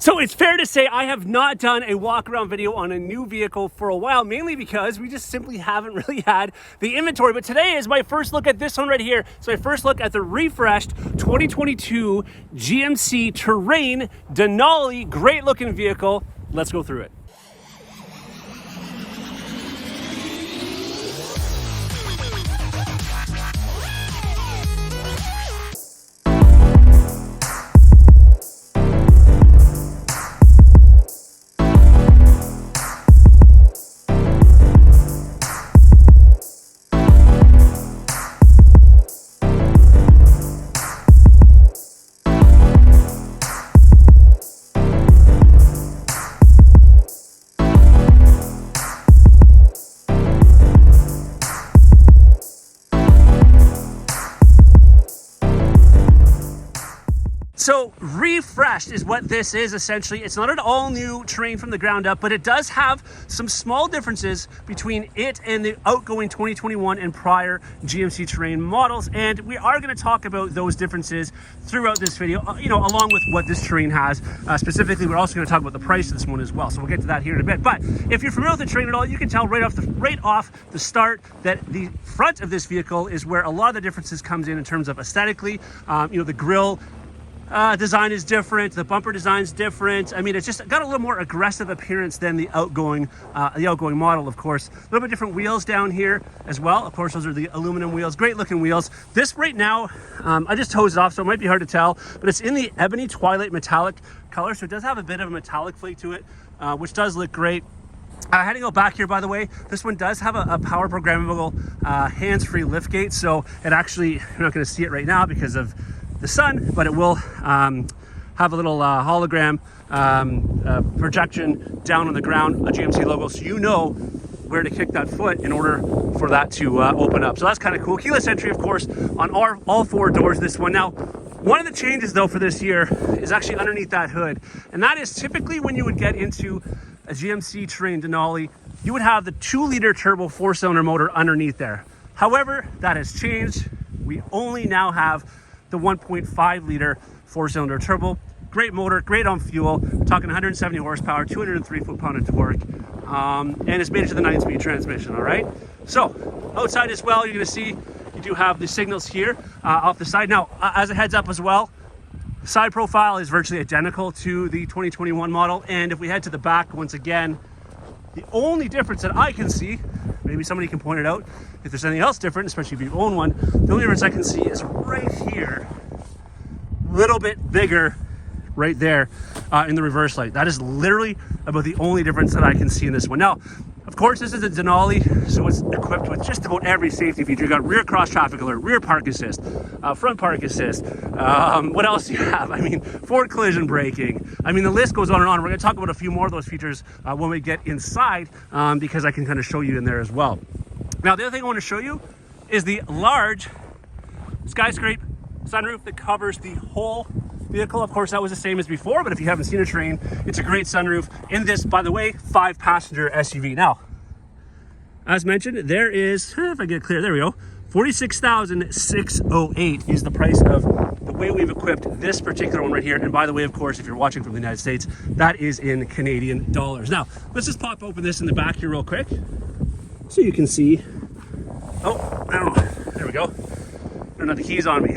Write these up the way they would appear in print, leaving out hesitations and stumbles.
So it's fair to say I have not done a walk around video on a new vehicle for a while, mainly because we just simply haven't really had the inventory. But today is my first look at this one right here. So my first look at the refreshed 2022 GMC Terrain Denali. Great looking vehicle. Let's go through it. So refreshed is what this is essentially. It's not an all new Terrain from the ground up, but it does have some small differences between it and the outgoing 2021 and prior GMC Terrain models. And we are going to talk about those differences throughout this video, along with what this Terrain has. Specifically, we're also going to talk about the price of this one as well. So we'll get to that here in a bit. But if you're familiar with the Terrain at all, you can tell right off the start that the front of this vehicle is where a lot of the differences comes in terms of aesthetically. The grille design is different, the bumper design is different. I mean, it's just got a little more aggressive appearance than the outgoing model, of course. A little bit different wheels down here as well. Of course, those are the aluminum wheels, great looking wheels. This right now, I just hosed it off, so it might be hard to tell, but it's in the ebony twilight metallic color, so it does have a bit of a metallic flake to it, which does look great. I had to go back here, by the way. This one does have a power programmable hands-free liftgate, so it actually, you're not going to see it right now because of the sun, but it will have a little hologram projection down on the ground, a GMC logo, so you know where to kick that foot in order for that to open up. So that's kind of cool. Keyless entry, of course, on all four doors, this one. Now, one of the changes, though, for this year is actually underneath that hood, and that is typically when you would get into a GMC Terrain Denali, you would have the 2-liter turbo 4-cylinder motor underneath there. However, that has changed. We only now have the 1.5-liter 4-cylinder turbo. Great motor, great on fuel. We're talking 170 horsepower, 203 foot-pound of torque, and it's made it to the 9-speed transmission, all right? So, outside as well, you're gonna see you do have the signals here off the side. Now, as a heads up as well, side profile is virtually identical to the 2021 model, and if we head to the back, once again, the only difference that I can see, maybe somebody can point it out if there's anything else different, especially if you own one, the only difference I can see is right here, a little bit bigger right there in the reverse light. That is literally about the only difference that I can see in this one. Now, of course, this is a Denali, so it's equipped with just about every safety feature. You got rear cross traffic alert, rear park assist, front park assist. What else do you have? I mean, forward collision braking. I mean, the list goes on and on. We're going to talk about a few more of those features when we get inside, because I can kind of show you in there as well. Now, the other thing I want to show you is the large skyscraper sunroof that covers the whole vehicle. If course, that was the same as before, but if you haven't seen a Terrain, it's a great sunroof in this, by the way, 5-passenger SUV. Now, as mentioned, there is, if I get it clear, there we go, $46,608 is the price of the way we've equipped this particular one right here. And by the way, of course, if you're watching from the United States, that is in Canadian dollars. Now, let's just pop open this in the back here real quick so you can see. Oh, I don't know. There we go. I don't have the keys on me.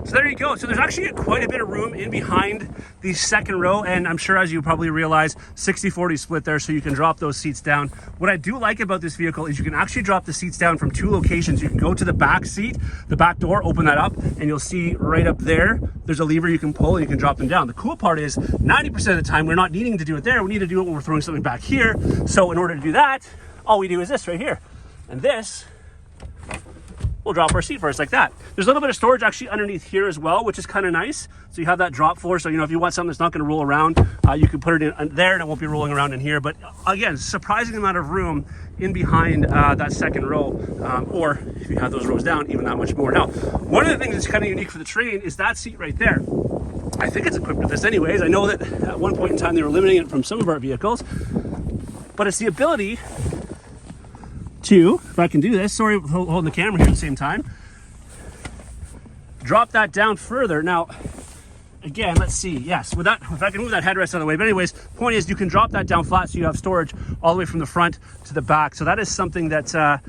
So there you go. So there's actually quite a bit of room in behind the second row, and I'm sure, as you probably realize, 60-40 split there, so you can drop those seats down. What I do like about this vehicle is you can actually drop the seats down from 2 locations. You can go to the back seat, the back door, open that up, and you'll see right up there, there's a lever you can pull and you can drop them down. The cool part is 90% of the time, we're not needing to do it there. We need to do it when we're throwing something back here. So in order to do that, all we do is this right here. And this, we'll drop our seat first like that. There's a little bit of storage actually underneath here as well, which is kind of nice. So you have that drop floor. So, if you want something that's not going to roll around, you can put it in there and it won't be rolling around in here. But again, surprising amount of room in behind that second row, or if you have those rows down, even that much more. Now, one of the things that's kind of unique for the Terrain is that seat right there. I think it's equipped with this anyways. I know that at one point in time they were limiting it from some of our vehicles, but it's the ability to, if I can do this, sorry, holding the camera here at the same time, drop that down further. Now, again, let's see. Yes, with that, if I can move that headrest out of the way. But anyways, point is you can drop that down flat so you have storage all the way from the front to the back. So that is something that,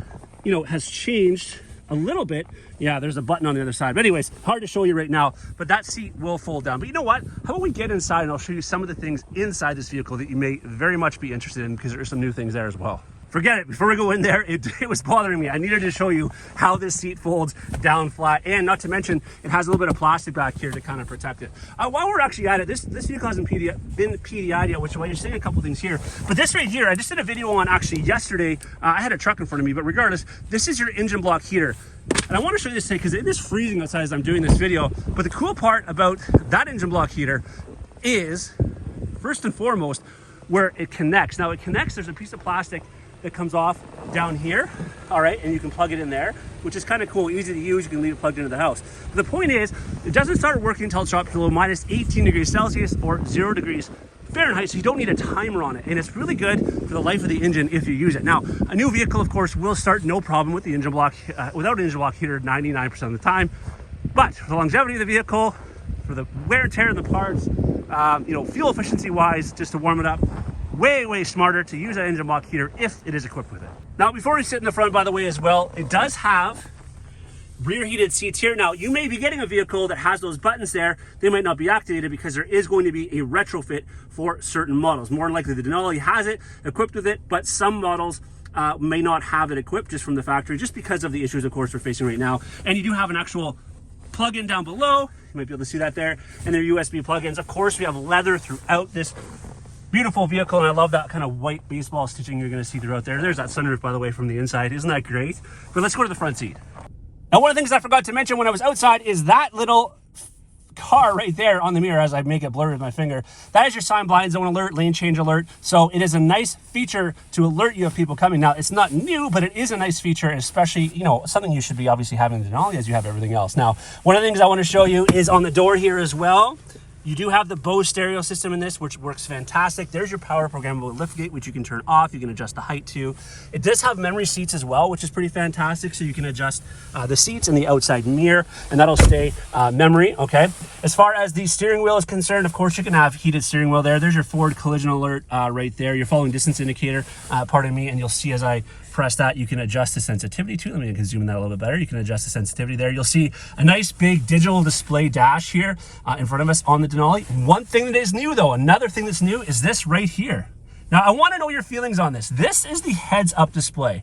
you know, has changed a little bit. Yeah, there's a button on the other side. But anyways, hard to show you right now, but that seat will fold down. But you know what? How about we get inside and I'll show you some of the things inside this vehicle that you may very much be interested in, because there are some new things there as well. Forget it, before we go in there, it was bothering me. I needed to show you how this seat folds down flat, and not to mention, it has a little bit of plastic back here to kind of protect it. While we're actually at it, this vehicle hasn't been PDI'd yet, which is why you're seeing a couple things here. But this right here, I just did a video on actually yesterday. I had a truck in front of me, but regardless, this is your engine block heater. And I want to show you this today because it is freezing outside as I'm doing this video. But the cool part about that engine block heater is, first and foremost, where it connects. Now it connects, there's a piece of plastic that comes off down here, all right, and you can plug it in there, which is kind of cool, easy to use. You can leave it plugged into the house. But the point is, it doesn't start working until it drops below minus 18 degrees Celsius or 0 degrees Fahrenheit, so you don't need a timer on it, and it's really good for the life of the engine if you use it. Now, a new vehicle, of course, will start no problem with the engine block, without an engine block heater 99% of the time, but for the longevity of the vehicle, for the wear and tear of the parts, you know, fuel efficiency wise, just to warm it up, way smarter to use that engine block heater if it is equipped with it. Now, before we sit in the front, by the way, as well, it does have rear heated seats here. Now, you may be getting a vehicle that has those buttons there. They might not be activated because there is going to be a retrofit for certain models. More than likely, the Denali has it equipped with it, but some models may not have it equipped just from the factory, just because of the issues, of course, we're facing right now. And you do have an actual plug-in down below. You might be able to see that there. And they're USB plug-ins. Of course, we have leather throughout this beautiful vehicle, and I love that kind of white baseball stitching you're going to see throughout there. There's that sunroof, by the way, from the inside. Isn't that great? But let's go to the front seat. Now, one of the things I forgot to mention when I was outside is that little car right there on the mirror, as I make it blurry with my finger. That is your sign blind zone alert, lane change alert. So it is a nice feature to alert you of people coming. Now, it's not new, but it is a nice feature, especially, you know, something you should be obviously having in the Denali as you have everything else. Now, one of the things I want to show you is on the door here as well. You do have the Bose stereo system in this, which works fantastic. There's your power programmable liftgate, which you can turn off. You can adjust the height to. It does have memory seats as well, which is pretty fantastic. So you can adjust the seats and the outside mirror, and that'll stay memory, okay? As far as the steering wheel is concerned, of course, you can have heated steering wheel there. There's your forward collision alert right there. Your following distance indicator, pardon me, and you'll see as I press that, you can adjust the sensitivity to it. Let me zoom in that a little bit better. You can adjust the sensitivity there. You'll see a nice big digital display dash here in front of us on the Denali. One thing that is new though, another thing that's new is this right here. Now, I want to know your feelings on this. This is the heads-up display.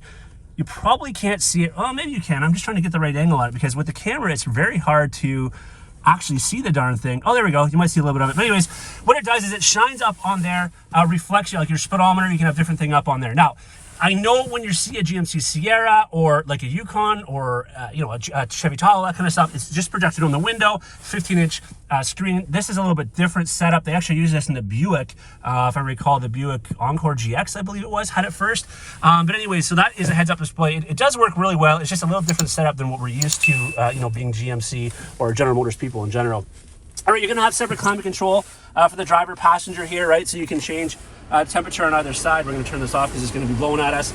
You probably can't see it. Oh, maybe you can. I'm just trying to get the right angle on it, because with the camera, it's very hard to actually see the darn thing. Oh, there we go. You might see a little bit of it. But anyways, what it does is it shines up on there, reflects you, like your speedometer. You can have different thing up on there. Now, I know when you see a GMC Sierra or like a Yukon or you know, a Chevy Tahoe, that kind of stuff, it's just projected on the window, 15-inch screen. This is a little bit different setup. They actually use this in the Buick, if I recall, the Buick Encore GX, I believe it was, had it first. But anyway, so that is a heads-up display. It does work really well. It's just a little different setup than what we're used to, you know, being GMC or General Motors people in general. All right, you're going to have separate climate control for the driver passenger here, right? So you can change temperature on either side. We're going to turn this off because it's going to be blowing at us.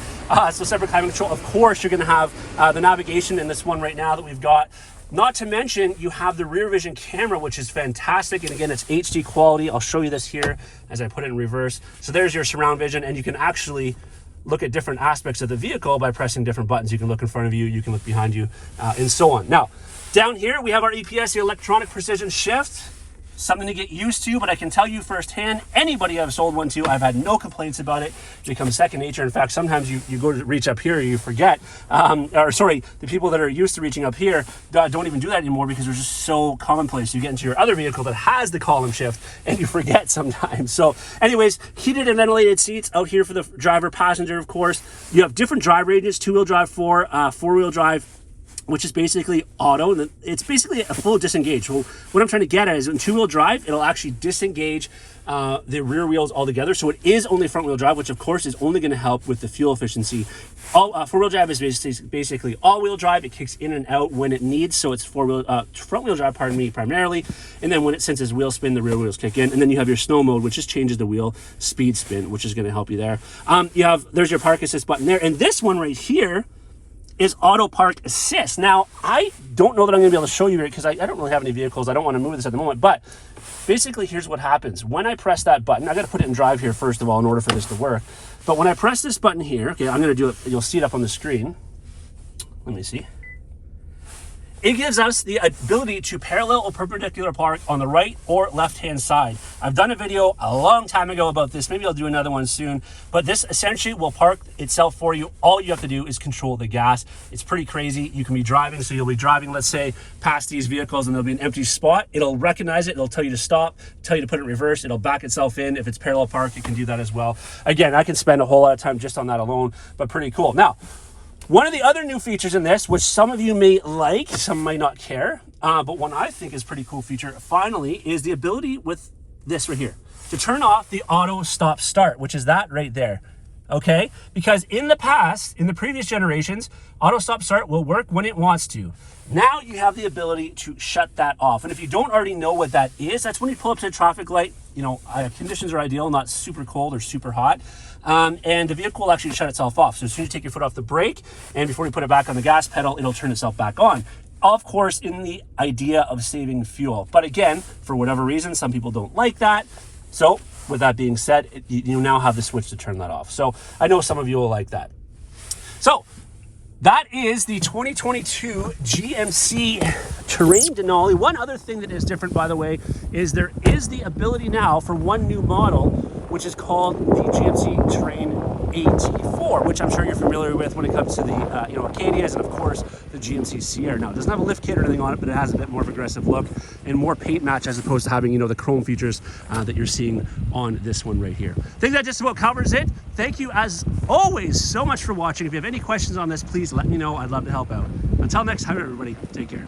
So separate climate control. Of course, you're going to have the navigation in this one right now that we've got. Not to mention, you have the rear vision camera, which is fantastic. And again, it's HD quality. I'll show you this here as I put it in reverse. So there's your surround vision, and you can actually look at different aspects of the vehicle by pressing different buttons. You can look in front of you, you can look behind you, and so on. Now, down here, we have our EPS, the electronic precision shift. Something to get used to, but I can tell you firsthand, anybody I've sold one to, I've had no complaints about it. It becomes second nature. In fact, sometimes you go to reach up here, you forget, or sorry, the people that are used to reaching up here don't even do that anymore because they're just so commonplace. You get into your other vehicle that has the column shift and you forget sometimes. So anyways, heated and ventilated seats out here for the driver passenger, of course. You have different drive ranges, 2-wheel drive, four-wheel drive, which is basically auto, and it's basically a full disengage. Well, what I'm trying to get at is in 2-wheel drive, it'll actually disengage the rear wheels altogether. So it is only front-wheel drive, which of course is only going to help with the fuel efficiency. Four-wheel drive is basically all-wheel drive. It kicks in and out when it needs, so it's front-wheel drive, primarily. And then when it senses wheel spin, the rear wheels kick in. And then you have your snow mode, which just changes the wheel speed spin, which is going to help you there. There's your park assist button there, and this one right here is auto park assist. Now, I don't know that I'm gonna be able to show you it because I don't really have any vehicles. I don't wanna move this at the moment, but basically here's what happens. When I press that button, I gotta put it in drive here first of all in order for this to work. But when I press this button here, okay, I'm gonna do it, you'll see it up on the screen. Let me see. It gives us the ability to parallel or perpendicular park on the right or left-hand side. I've done a video a long time ago about this. Maybe I'll do another one soon. But this essentially will park itself for you. All you have to do is control the gas. It's pretty crazy. You can be driving, so you'll be driving, let's say, past these vehicles and there'll be an empty spot. It'll recognize it. It'll tell you to stop, tell you to put it in reverse. It'll back itself in. If it's parallel park, it can do that as well. Again, I can spend a whole lot of time just on that alone, but pretty cool. Now, one of the other new features in this, which some of you may like, some might not care, but one I think is pretty cool feature, finally, is the ability with this right here to turn off the auto stop start, which is that right there. Okay, because in the past, in the previous generations, auto stop start will work when it wants to. Now you have the ability to shut that off. And if you don't already know what that is, that's when you pull up to a traffic light, you know, conditions are ideal, not super cold or super hot. And the vehicle will actually shut itself off. So as soon as you take your foot off the brake and before you put it back on the gas pedal, it'll turn itself back on. Of course, in the idea of saving fuel. But again, for whatever reason, some people don't like that. So with that being said, you now have the switch to turn that off. So I know some of you will like that. So that is the 2022 GMC Terrain Denali. One other thing that is different, by the way, is there is the ability now for one new model, which is called the GMC Terrain AT4, which I'm sure you're familiar with when it comes to the Acadias and of course the GMC Sierra. Now it doesn't have a lift kit or anything on it, but it has a bit more of an aggressive look and more paint match as opposed to having the chrome features that you're seeing on this one right here. I think that just about covers it. Thank you as always so much for watching. If you have any questions on this, please let me know. I'd love to help out. Until next time, everybody, take care.